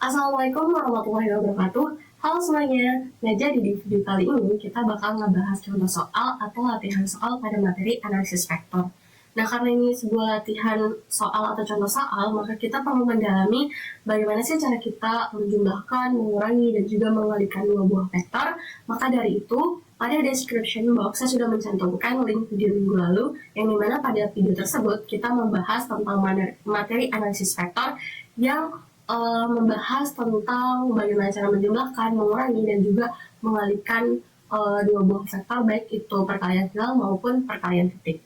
Assalamualaikum warahmatullahi wabarakatuh. Halo semuanya. Nah, jadi di video kali ini kita bakal ngebahas contoh soal atau latihan soal pada materi analisis vektor. Nah, karena ini sebuah latihan soal atau contoh soal, maka kita perlu mendalami bagaimana sih cara kita menjumlahkan, mengurangi, dan juga mengalihkan dua buah vektor. Maka dari itu, pada description box saya sudah mencantumkan link video minggu lalu, yang dimana pada video tersebut kita membahas tentang materi analisis vektor yang membahas tentang bagaimana cara menjumlahkan, mengurangi, dan juga mengalihkan dua buah vektor, baik itu perkalian final maupun perkalian titik.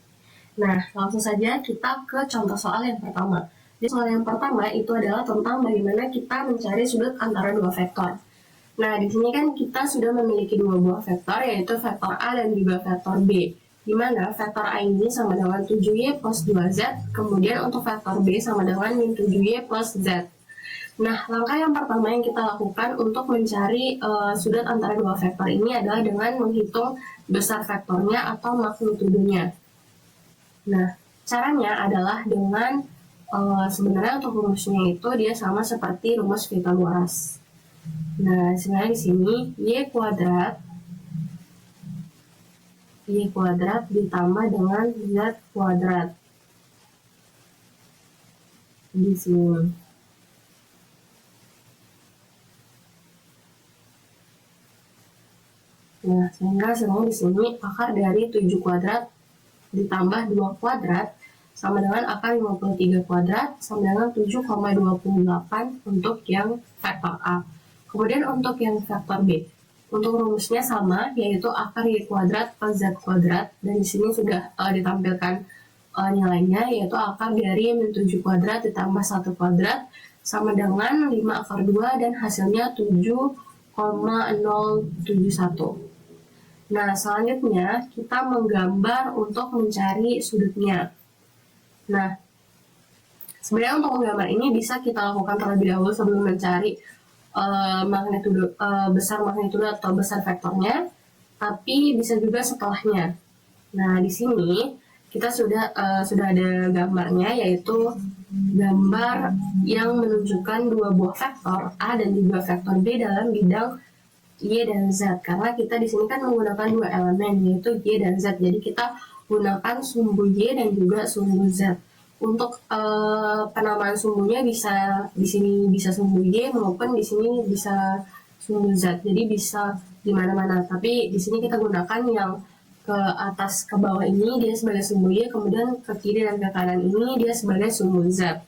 Nah, langsung saja kita ke contoh soal yang pertama. Jadi soal yang pertama itu adalah tentang bagaimana kita mencari sudut antara dua vektor. Nah, di sini kan kita sudah memiliki dua buah vektor, yaitu vektor A dan juga vektor B. Di mana vektor A ini sama dengan 7Y plus 2Z, kemudian untuk vektor B sama dengan min 7Y plus Z. Nah, langkah yang pertama yang kita lakukan untuk mencari sudut antara dua vektor ini adalah dengan menghitung besar vektornya atau magnitudenya. Nah, caranya adalah dengan sebenarnya untuk rumusnya itu dia sama seperti rumus Pythagoras. Nah, sebenarnya di sini y kuadrat ditambah dengan z kuadrat di sini. Nah, sehingga sebenarnya di sini akar dari 7 kuadrat ditambah 2 kuadrat sama dengan akar 53 kuadrat sama dengan 7,28 untuk yang vektor A. Kemudian untuk yang vektor B, untuk rumusnya sama, yaitu akar Y kuadrat plus Z kuadrat, dan di sini sudah ditampilkan nilainya, yaitu akar dari min 7 kuadrat ditambah 1 kuadrat sama dengan 5 akar 2 dan hasilnya 7,071. Nah, selanjutnya kita menggambar untuk mencari sudutnya. Nah, sebenarnya untuk menggambar ini bisa kita lakukan terlebih dahulu sebelum mencari besar magnitudo atau besar vektornya, tapi bisa juga setelahnya. Nah, di sini kita sudah ada gambarnya, yaitu gambar yang menunjukkan dua buah vektor A dan juga vektor B dalam bidang Y dan Z, karena kita di sini kan menggunakan dua elemen, yaitu Y dan Z. Jadi kita gunakan sumbu Y dan juga sumbu Z. Untuk penamaan sumbunya bisa di sini bisa sumbu Y maupun di sini bisa sumbu Z. Jadi bisa di mana-mana. Tapi di sini kita gunakan yang ke atas ke bawah ini dia sebagai sumbu Y, kemudian ke kiri dan ke kanan ini dia sebagai sumbu Z.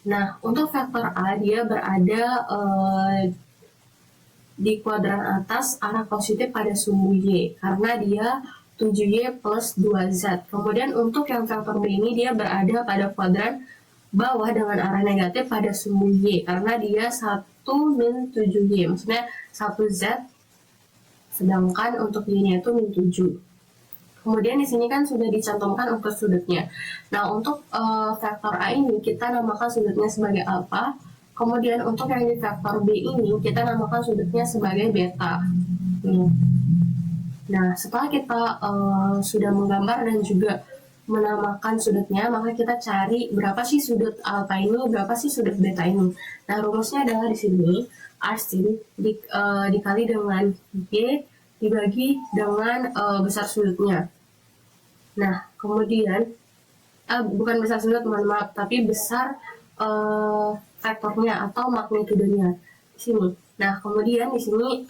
Nah, untuk vektor A dia berada di kuadran atas arah positif pada sumbu Y, karena dia 7Y plus 2Z. Kemudian untuk yang vektor B ini dia berada pada kuadran bawah dengan arah negatif pada sumbu Y, karena dia 1 min 7Y, maksudnya 1Z, sedangkan untuk Y-nya itu min 7. Kemudian di sini kan sudah dicantumkan untuk sudutnya. Nah, untuk vektor A ini kita namakan sudutnya sebagai alfa. Kemudian untuk yang di vektor B ini kita namakan sudutnya sebagai beta. Nah, setelah kita sudah menggambar dan juga menamakan sudutnya, maka kita cari berapa sih sudut alfa ini, berapa sih sudut beta ini. Nah, rumusnya adalah di sini arsin dikali dengan Y dibagi dengan besar sudutnya. Nah, kemudian bukan besar sudut, mohon maaf, tapi besar vektornya atau magnitudenya di sini. Nah, kemudian di sini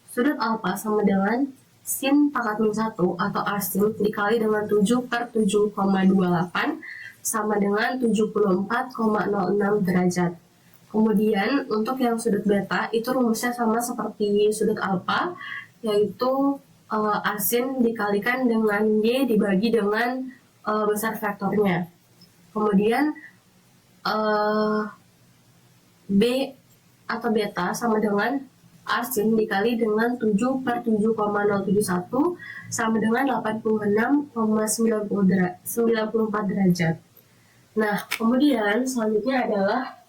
sudut alfa sama dengan sin pangkat min 1 atau arsin dikali dengan 7 per 7,28 sama dengan 74,06 derajat. Kemudian untuk yang sudut beta itu rumusnya sama seperti sudut alfa, yaitu arsin dikalikan dengan Y dibagi dengan besar vektornya. Kemudian B atau beta sama dengan arsin dikali dengan 7 per 7,071 sama dengan 86,94 derajat. Nah, kemudian selanjutnya adalah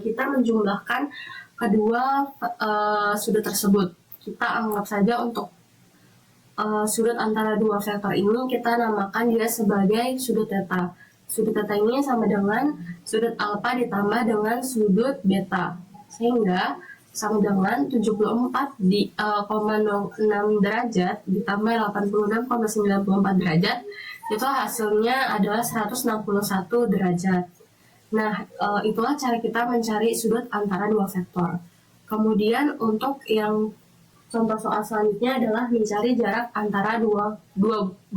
kita menjumlahkan kedua sudut tersebut. Kita anggap saja untuk sudut antara dua vektor ini kita namakan dia sebagai sudut theta. sudut theta ini sama dengan sudut alfa ditambah dengan sudut beta, sehingga sama dengan 74,06 derajat ditambah 86,94 derajat, itu hasilnya adalah 161 derajat. Nah, itulah cara kita mencari sudut antara dua vektor. Kemudian untuk yang contoh soal selanjutnya adalah mencari jarak antara dua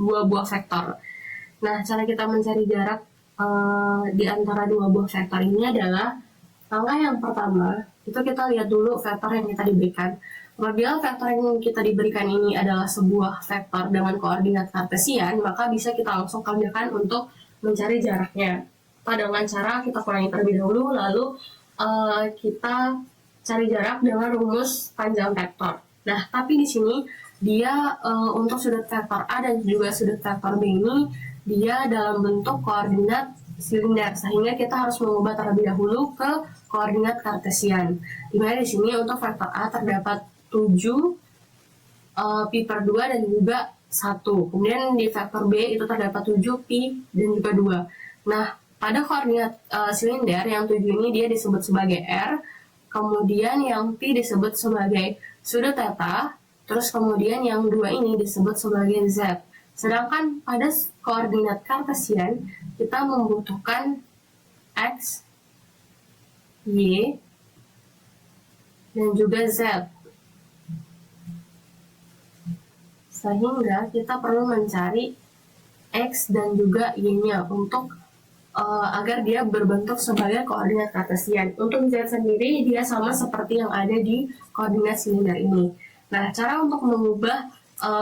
buah vektor. Nah, cara kita mencari jarak di antara dua buah vektor ini adalah langkah yang pertama, itu kita lihat dulu vektor yang kita diberikan. Apabila vektor yang kita diberikan ini adalah sebuah vektor dengan koordinat kartesian, maka bisa kita langsung kerjakan untuk mencari jaraknya. Dengan cara kita kurangi terlebih dahulu, lalu kita cari jarak dengan rumus panjang vektor. Nah, tapi di sini dia untuk sudut vektor A dan juga sudut vektor B ini dia dalam bentuk koordinat silinder, sehingga kita harus mengubah terlebih dahulu ke koordinat kartesian. Dimana di sini untuk vektor A terdapat 7 pi per 2 dan juga 1. Kemudian di vektor B itu terdapat 7 pi dan juga 2. Nah, pada koordinat silinder yang 7 ini dia disebut sebagai R, kemudian yang pi disebut sebagai sudut theta, terus kemudian yang 2 ini disebut sebagai Z. Sedangkan pada koordinat kartesian kita membutuhkan X, Y, dan juga Z. Sehingga kita perlu mencari X dan juga Y-nya untuk agar dia berbentuk sebagai koordinat kartesian. Untuk Z sendiri dia sama seperti yang ada di koordinat silinder ini. Nah, cara untuk mengubah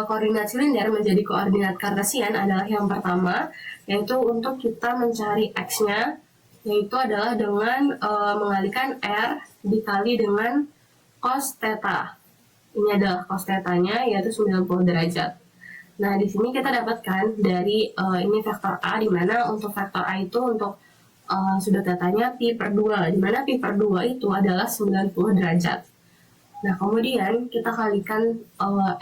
koordinat silinder menjadi koordinat kartesian adalah yang pertama, yaitu untuk kita mencari X-nya, yaitu adalah dengan mengalihkan R dikali dengan cos theta. Ini adalah cos theta-nya, yaitu 90 derajat. Nah, di sini kita dapatkan dari ini vektor A, di mana untuk vektor A itu untuk sudut theta-nya pi per 2, di mana pi per 2 itu adalah 90 derajat. Nah, kemudian kita kalikan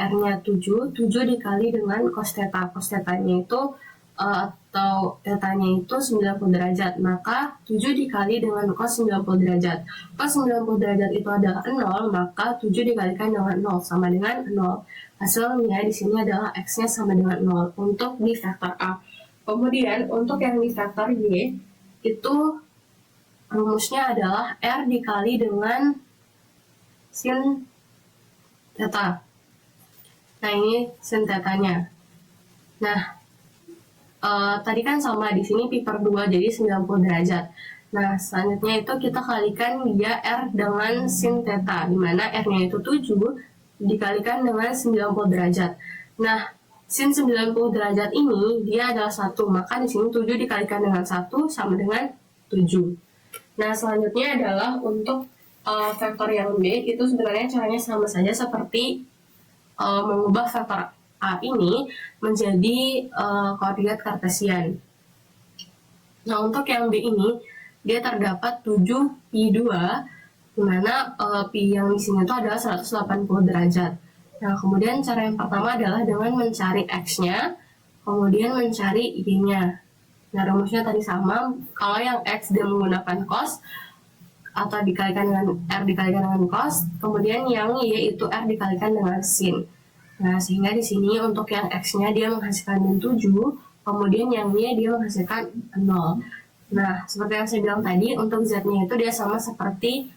R-nya 7 dikali dengan cos theta. Cos theta-nya itu atau theta-nya itu 90 derajat, maka 7 dikali dengan cos 90 derajat. Cos 90 derajat itu adalah 0, maka 7 dikalikan dengan 0 sama dengan 0. Hasilnya di sini adalah X-nya sama dengan 0 untuk di vektor A. Kemudian untuk yang di vektor Y, itu rumusnya adalah R dikali dengan sin theta. Nah, ini sin theta-nya. Nah, tadi kan sama di sini pi per 2 jadi 90 derajat. Nah, selanjutnya itu kita kalikan dia R dengan sin theta, di mana R-nya itu 7 dikalikan dengan 90 derajat. Nah, sin 90 derajat ini dia adalah 1, maka di sini 7 dikalikan dengan 1 sama dengan 7. Nah, selanjutnya adalah untuk vektor yang B, itu sebenarnya caranya sama saja seperti mengubah vektor A ini menjadi koordinat kartesian. Nah, untuk yang B ini dia terdapat 7 pi 2, di mana pi yang di sini itu adalah 180 derajat. Nah, kemudian cara yang pertama adalah dengan mencari X-nya, kemudian mencari Y-nya. Nah, rumusnya tadi sama. Kalau yang X dia menggunakan cos atau dikalikan dengan R dikalikan dengan cos, kemudian yang Y itu R dikalikan dengan sin. Nah, sehingga di sini untuk yang X-nya dia menghasilkan min 7, kemudian yang Y dia menghasilkan 0. Nah, seperti yang saya bilang tadi, untuk Z-nya itu dia sama seperti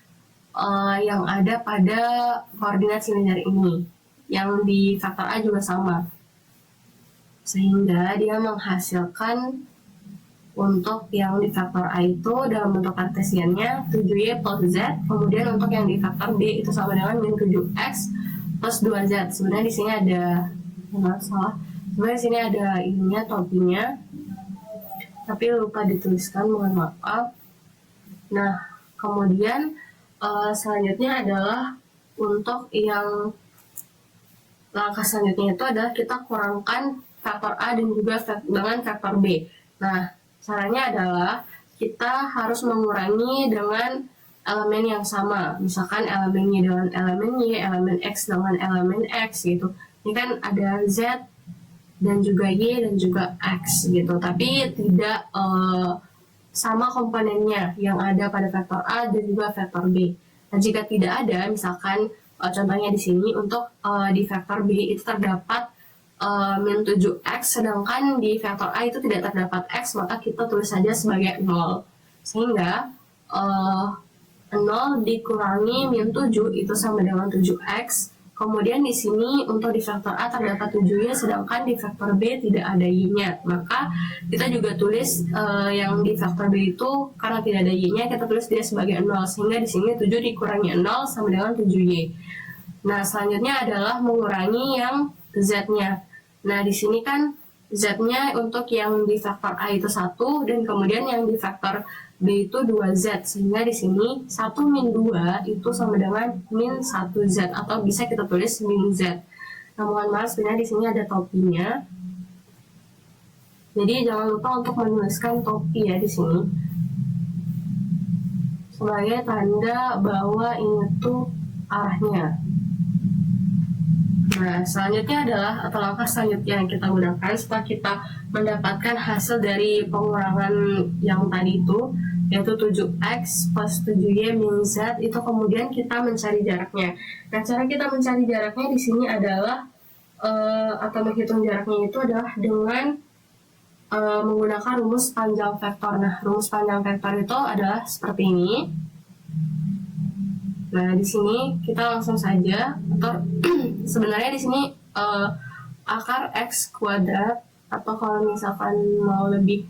yang ada pada koordinat silinder ini. Yang di vektor A juga sama. Sehingga dia menghasilkan untuk yang di vektor A itu dalam bentuk kartesiannya 7Y plus Z, kemudian untuk yang di vektor B itu sama dengan min 7X plus 2Z. Sebenarnya di sini ada salah. Sebenarnya di sini ada ininya, topinya, tapi lupa dituliskan, mohon maaf. Nah, kemudian selanjutnya adalah untuk yang langkah selanjutnya itu adalah kita kurangkan vektor A dan juga dengan vektor B. Nah, caranya adalah kita harus mengurangi dengan elemen yang sama. Misalkan elemen Y dengan elemen Y, elemen X dengan elemen X gitu. Ini kan ada Z dan juga Y dan juga X gitu, tapi tidak sama komponennya yang ada pada vektor A dan juga vektor B. Nah, jika tidak ada, misalkan contohnya di sini untuk di vektor B itu terdapat min 7x, sedangkan di vektor A itu tidak terdapat x, maka kita tulis saja sebagai 0. Sehingga 0 dikurangi min 7 itu sama dengan 7x. Kemudian di sini untuk di vektor A terdapat 7y, sedangkan di vektor B tidak ada y-nya. Maka kita juga tulis yang di vektor B itu karena tidak ada y-nya, kita tulis dia sebagai 0. Sehingga di sini 7 dikurangi 0 sama dengan 7y. Nah, selanjutnya adalah mengurangi yang z-nya. Nah, di sini kan z-nya untuk yang di vektor A itu 1, dan kemudian yang di vektor B itu 2z, sehingga di sini 1 min 2 itu sama dengan min 1z, atau bisa kita tulis min z. Nah, mohon maaf sebenarnya di sini ada topinya. Jadi jangan lupa untuk menuliskan topi ya di sini sebagai tanda bahwa ini tuh arahnya. Nah, selanjutnya adalah atau langkah selanjutnya yang kita gunakan setelah kita mendapatkan hasil dari pengurangan yang tadi itu, yaitu 7x plus 7y min z, itu kemudian kita mencari jaraknya. Nah, cara kita mencari jaraknya di sini adalah atau menghitung jaraknya itu adalah dengan menggunakan rumus panjang vektor. Nah, rumus panjang vektor itu adalah seperti ini. Nah, di sini kita langsung saja, atau sebenarnya di sini akar x kuadrat, atau kalau misalkan mau lebih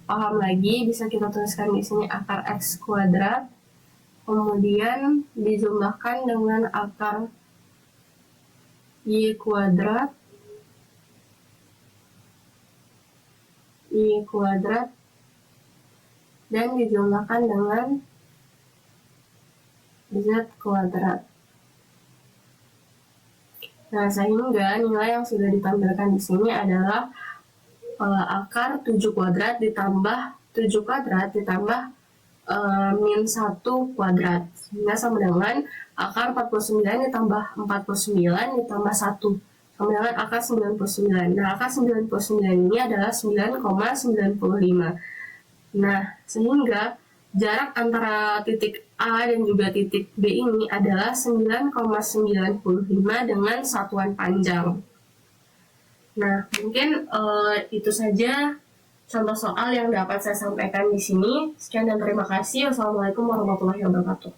paham lagi bisa kita tuliskan di sini akar x kuadrat, kemudian dijumlahkan dengan akar y kuadrat dan dijumlahkan dengan z kuadrat. Nah, sehingga nilai yang sudah ditampilkan di sini adalah akar 7 kuadrat ditambah 7 kuadrat ditambah min 1 kuadrat, sehingga sama dengan akar 49 ditambah 49 ditambah 1 sama dengan akar 99. Nah, akar 99 ini adalah 9,95. Nah, sehingga jarak antara titik A dan juga titik B ini adalah 9,95 dengan satuan panjang. Nah, mungkin itu saja contoh soal yang dapat saya sampaikan di sini. Sekian dan terima kasih. Wassalamualaikum warahmatullahi wabarakatuh.